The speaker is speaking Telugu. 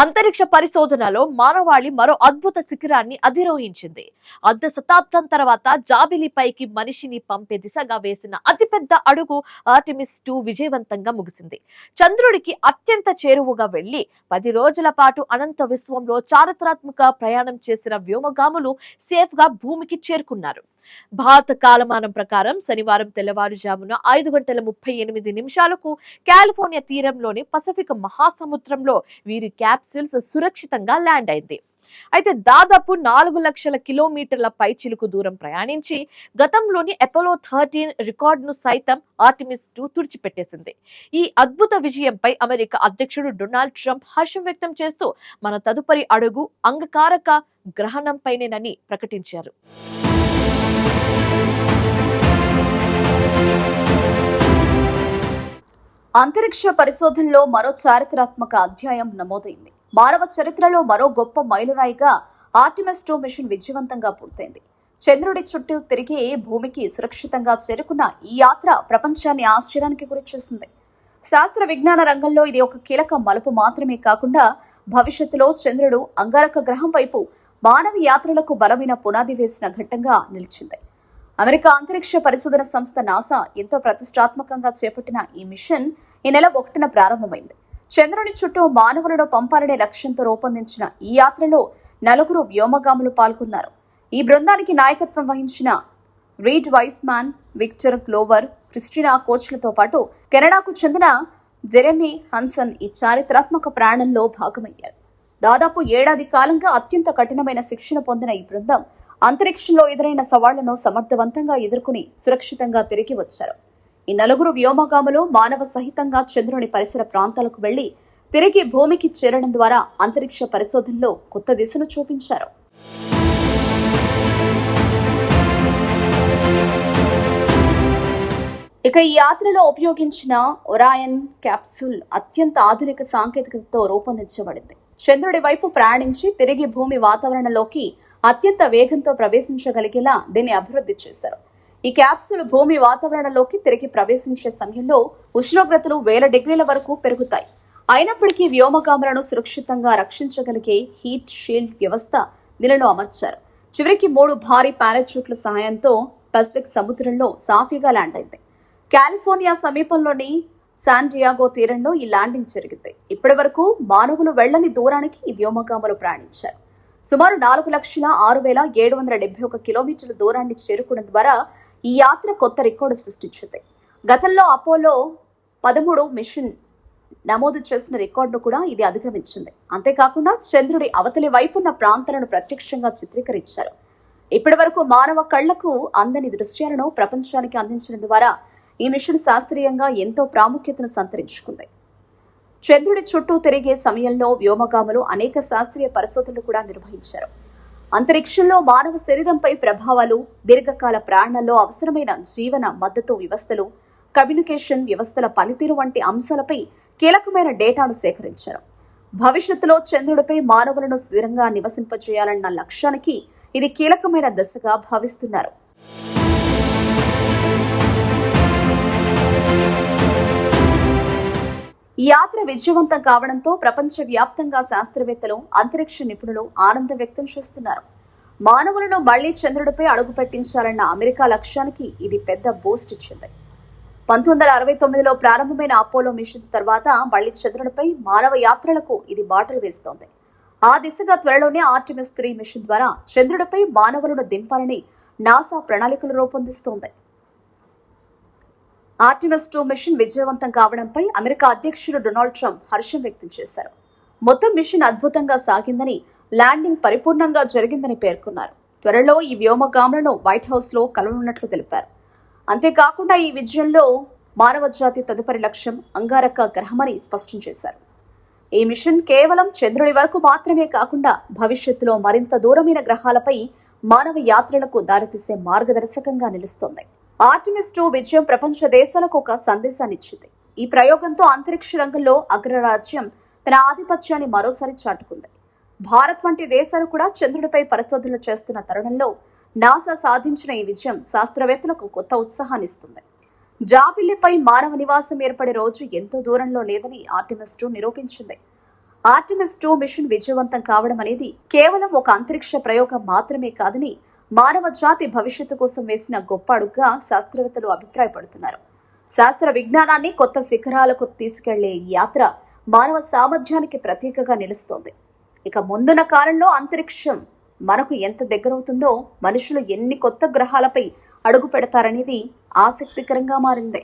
అంతరిక్ష పరిశోధనలో మానవాళి మరో అద్భుత శిఖరాన్ని అధిరోహించింది. అర్ధ శతాబ్దం తర్వాత జాబిలిపైకి మనిషిని పంపే దిశగా వేసిన అతిపెద్ద అడుగు ఆర్టెమిస్ 2 విజయవంతంగా ముగిసింది. చంద్రుడికి అత్యంత చేరువగా వెళ్లి 10 రోజుల పాటు అనంత విశ్వంలో చారిత్రాత్మక ప్రయాణం చేసిన వ్యోమగాములు సేఫ్ గా భూమికి చేరుకున్నారు. భారత కాలమానం ప్రకారం శనివారం తెల్లవారుజామున 5:38 కాలిఫోర్నియా తీరంలోని పసిఫిక్ మహాసముద్రంలో వీరి క్యాప్సూల్స్ సురక్షితంగా ల్యాండ్ అయింది. అయితే దాదాపు 4 లక్షల కిలోమీటర్ల పైచిలుకు దూరం ప్రయాణించి గతంలోని అపోలో 13 రికార్డును సైతం ఆర్టెమిస్ 2 తుడిచిపెట్టేసింది. ఈ అద్భుత విజయంపై అమెరికా అధ్యక్షుడు డొనాల్డ్ ట్రంప్ హర్షం వ్యక్తం చేస్తూ మన తదుపరి అడుగు అంగకారక గ్రహణంపైనేనని ప్రకటించారు. అంతరిక్ష పరిశోధనలో మరో చారిత్రాత్మక అధ్యాయం నమోదైంది. మానవ చరిత్రలో మరో గొప్ప మైలురాయిగా ఆర్టెమిస్ 2 మిషన్ విజయవంతంగా పూర్తయింది. చంద్రుడి చుట్టూ తిరిగి భూమికి సురక్షితంగా చేరుకున్న ఈ యాత్ర ప్రపంచాన్ని ఆశ్చర్యానికి గురిచేసింది. శాస్త్ర విజ్ఞాన రంగంలో ఇది ఒక కీలక మలుపు మాత్రమే కాకుండా భవిష్యత్తులో చంద్రుడు అంగారక గ్రహం వైపు మానవ యాత్రలకు బలమైన పునాది వేసిన ఘట్టంగా నిలిచింది. అమెరికా అంతరిక్ష పరిశోధన సంస్థ నాసా ఎంతో ప్రతిష్టాత్మకంగా చేపట్టిన ఈ మిషన్ ఈ నెల 1న ప్రారంభమైంది. చంద్రుని చుట్టూ మానవులను పంపాలనే లక్ష్యంతో రూపొందించిన ఈ యాత్రలో 4 వ్యోమగాములు పాల్గొన్నారు. ఈ బృందానికి నాయకత్వం వహించిన Reid Wiseman, Victor Glover, Christina కోచ్లతో పాటు కెనడాకు చెందిన జెరెమీ హన్సన్ ఈ చారిత్రాత్మక ప్రయాణంలో భాగమయ్యారు. దాదాపు ఏడాది కాలంగా అత్యంత కఠినమైన శిక్షణ పొందిన ఈ బృందం అంతరిక్షంలో ఎదురైన సవాళ్లను సమర్థవంతంగా ఎదుర్కొని సురక్షితంగా తిరిగి వచ్చారు. ఈ 4 వ్యోమగాములు మానవ సహితంగా చంద్రుని పరిసర ప్రాంతాలకు వెళ్లి తిరిగి భూమికి చేరడం ద్వారా అంతరిక్ష పరిశోధనలో కొత్త దిశను చూపించారు. ఇక ఈ యాత్రలో ఉపయోగించిన ఒరాయన్ క్యాప్సూల్ అత్యంత ఆధునిక సాంకేతికతతో రూపొందించబడింది. చంద్రుడి వైపు ప్రయాణించి తిరిగి భూమి వాతావరణంలోకి అత్యంత వేగంతో ప్రవేశించగలిగేలా దీన్ని అభివృద్ధి చేశారు. ఈ క్యాప్సూల్ భూమి వాతావరణంలోకి తిరిగి ప్రవేశించే సమయంలో ఉష్ణోగ్రతలు 1000 డిగ్రీల వరకు పెరుగుతాయి. అయినప్పటికీ వ్యోమగాములను సురక్షితంగా రక్షించగలిగే హీట్ షీల్డ్ వ్యవస్థ దీనిలో అమర్చారు. చివరికి 3 భారీ పారాచూట్ల సహాయంతో పసిఫిక్ సముద్రంలో సాఫీగా ల్యాండ్ అయింది. కాలిఫోర్నియా సమీపంలోని శాన్ డియాగో తీరంలో ఈ ల్యాండింగ్ జరిగింది. ఇప్పటి వరకు మానవులు వెళ్లని దూరానికి ఈ వ్యోమగాములు ప్రయాణించారు. సుమారు 4,06,771 కిలోమీటర్ల దూరాన్ని చేరుకోవడం ద్వారా ఈ యాత్ర కొత్త రికార్డు సృష్టించింది. గతంలో అపోలో 13 మిషన్ నమోదు చేసిన రికార్డును కూడా ఇది అధిగమించింది. అంతేకాకుండా చంద్రుడి అవతలి వైపున్న ప్రాంతాలను ప్రత్యక్షంగా చిత్రీకరించారు. ఇప్పటి వరకు మానవ కళ్లకు అందని దృశ్యాలను ప్రపంచానికి అందించడం ద్వారా ఈ మిషన్ శాస్త్రీయంగా ఎంతో ప్రాముఖ్యతను సంతరించుకుంది. చంద్రుడి చుట్టూ తిరిగే సమయంలో వ్యోమగాములు అనేక శాస్త్రీయ పరిశోధనలు కూడా నిర్వహించారు. అంతరిక్షంలో మానవ శరీరంపై ప్రభావాలు, దీర్ఘకాల ప్రయాణాల్లో అవసరమైన జీవన మద్దతు వ్యవస్థలు, కమ్యూనికేషన్ వ్యవస్థల పనితీరు వంటి అంశాలపై కీలకమైన డేటాను సేకరించారు. భవిష్యత్తులో చంద్రుడిపై మానవులను స్థిరంగా నివసింపజేయాలన్న లక్ష్యానికి ఇది కీలకమైన దశగా భావిస్తున్నారు. ఈ యాత్ర విజయవంతం కావడంతో ప్రపంచవ్యాప్తంగా శాస్త్రవేత్తలు, అంతరిక్ష నిపుణులు ఆనందం వ్యక్తం చేస్తున్నారు. మానవులను మళ్లీ చంద్రుడిపై అడుగు పెట్టించాలన్న అమెరికా లక్ష్యానికి ఇది పెద్ద బూస్ట్ ఇచ్చింది. 1969లో ప్రారంభమైన అపోలో మిషన్ తర్వాత మళ్లీ చంద్రుడిపై మానవ యాత్రలకు ఇది బాటలు వేస్తోంది. ఆ దిశగా త్వరలోనే ఆర్టెమిస్ 3 మిషన్ ద్వారా చంద్రుడిపై మానవులను దింపాలని నాసా ప్రణాళికలు రూపొందిస్తోంది. ఆర్టెమిస్ 2 మిషన్ విజయవంతం కావడంపై అమెరికా అధ్యక్షుడు డొనాల్డ్ ట్రంప్ హర్షం వ్యక్తం చేశారు. మొత్తం మిషన్ అద్భుతంగా సాగిందని, ల్యాండింగ్ పరిపూర్ణంగా జరిగిందని పేర్కొన్నారు. త్వరలో ఈ వ్యోమగాములను వైట్ హౌస్ లో కలవనున్నట్లు తెలిపారు. అంతేకాకుండా ఈ విజయంలో మానవ జాతి తదుపరి లక్ష్యం అంగారక గ్రహమని స్పష్టం చేశారు. ఈ మిషన్ కేవలం చంద్రుడి వరకు మాత్రమే కాకుండా భవిష్యత్తులో మరింత దూరమైన గ్రహాలపై మానవ యాత్రలకు దారితీసే మార్గదర్శకంగా నిలుస్తోంది. ఆర్టెమిస్ 2 విజయం ప్రపంచ దేశాలకు ఒక సందేశాన్నిచ్చింది. ఈ ప్రయోగంతో అంతరిక్ష రంగంలో అగ్రరాజ్యం తన ఆధిపత్యాన్ని మరోసారి చాటుకుంది. భారత్ వంటి దేశాలు కూడా చంద్రుడిపై పరిశోధనలు చేస్తున్న తరుణంలో నాసా సాధించిన ఈ విజయం శాస్త్రవేత్తలకు కొత్త ఉత్సాహాన్నిస్తుంది. జాబిల్లిపై మానవ నివాసం ఏర్పడే రోజు ఎంతో దూరంలో లేదని ఆర్టెమిస్ 2 నిరూపించింది. ఆర్టెమిస్ 2 మిషన్ విజయవంతం కావడం అనేది కేవలం ఒక అంతరిక్ష ప్రయోగం మాత్రమే కాదని మానవ జాతి భవిష్యత్తు కోసం వేసిన గొప్ప అడుగుగా శాస్త్రవేత్తలు అభిప్రాయపడుతున్నారు. శాస్త్ర విజ్ఞానాన్ని కొత్త శిఖరాలకు తీసుకెళ్లే ఈ యాత్ర మానవ సామర్థ్యానికి ప్రతీకగా నిలుస్తోంది. ఇక ముందున్న కాలంలో అంతరిక్షం మనకు ఎంత దగ్గరవుతుందో, మనుషులు ఎన్ని కొత్త గ్రహాలపై అడుగు పెడతారనేది ఆసక్తికరంగా మారింది.